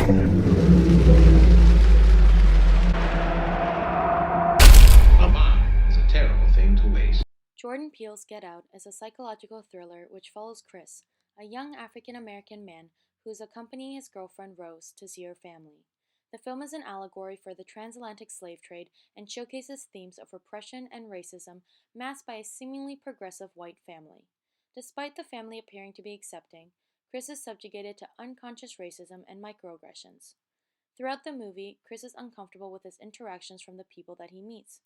A bomb is a terrible thing to waste. Jordan Peele's Get Out is a psychological thriller which follows Chris, a young African American man who is accompanying his girlfriend Rose to see her family. The film is an allegory for the transatlantic slave trade and showcases themes of repression and racism masked by a seemingly progressive white family. Despite the family appearing to be accepting, Chris is subjugated to unconscious racism and microaggressions. Throughout the movie, Chris is uncomfortable with his interactions from the people that he meets.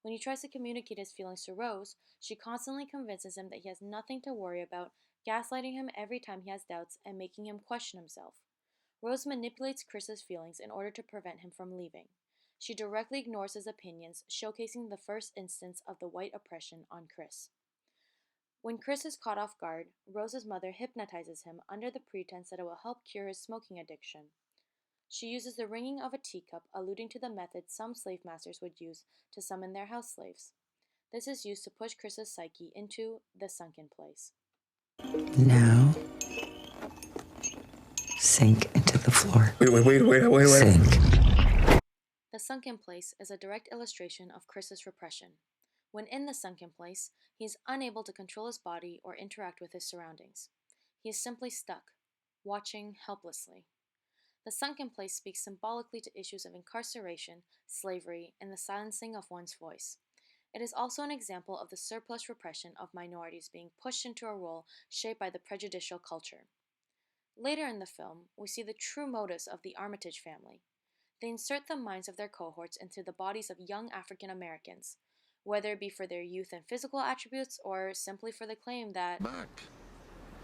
When he tries to communicate his feelings to Rose, she constantly convinces him that he has nothing to worry about, gaslighting him every time he has doubts and making him question himself. Rose manipulates Chris's feelings in order to prevent him from leaving. She directly ignores his opinions, showcasing the first instance of the white oppression on Chris. When Chris is caught off guard, Rose's mother hypnotizes him under the pretense that it will help cure his smoking addiction. She uses the ringing of a teacup, alluding to the method some slave masters would use to summon their house slaves. This is used to push Chris's psyche into the sunken place. Now, sink into the floor. Wait. Sink. The sunken place is a direct illustration of Chris's repression. When in the sunken place, he is unable to control his body or interact with his surroundings. He is simply stuck, watching helplessly. The sunken place speaks symbolically to issues of incarceration, slavery, and the silencing of one's voice. It is also an example of the surplus repression of minorities being pushed into a role shaped by the prejudicial culture. Later in the film, we see the true motives of the Armitage family. They insert the minds of their cohorts into the bodies of young African Americans, whether it be for their youth and physical attributes or simply for the claim that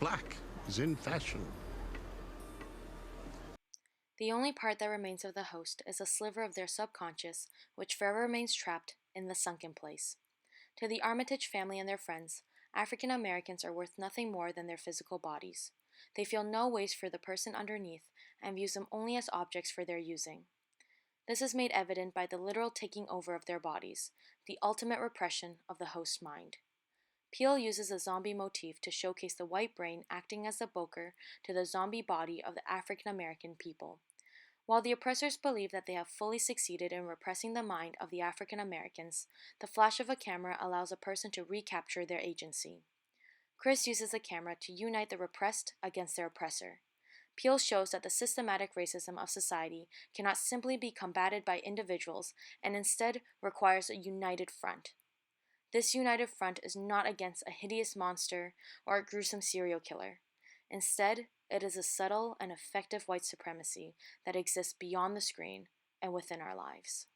Black is in fashion. the only part that remains of the host is a sliver of their subconscious, which forever remains trapped in the sunken place. To the Armitage family and their friends, African Americans are worth nothing more than their physical bodies. They feel no waste for the person underneath and views them only as objects for their using. This is made evident by the literal taking over of their bodies, the ultimate repression of the host mind. Peele uses a zombie motif to showcase the white brain acting as the boker to the zombie body of the African American people. While the oppressors believe that they have fully succeeded in repressing the mind of the African Americans, the flash of a camera allows a person to recapture their agency. Chris uses the camera to unite the repressed against their oppressor. Peele shows that the systematic racism of society cannot simply be combated by individuals and instead requires a united front. This united front is not against a hideous monster or a gruesome serial killer. Instead, it is a subtle and effective white supremacy that exists beyond the screen and within our lives.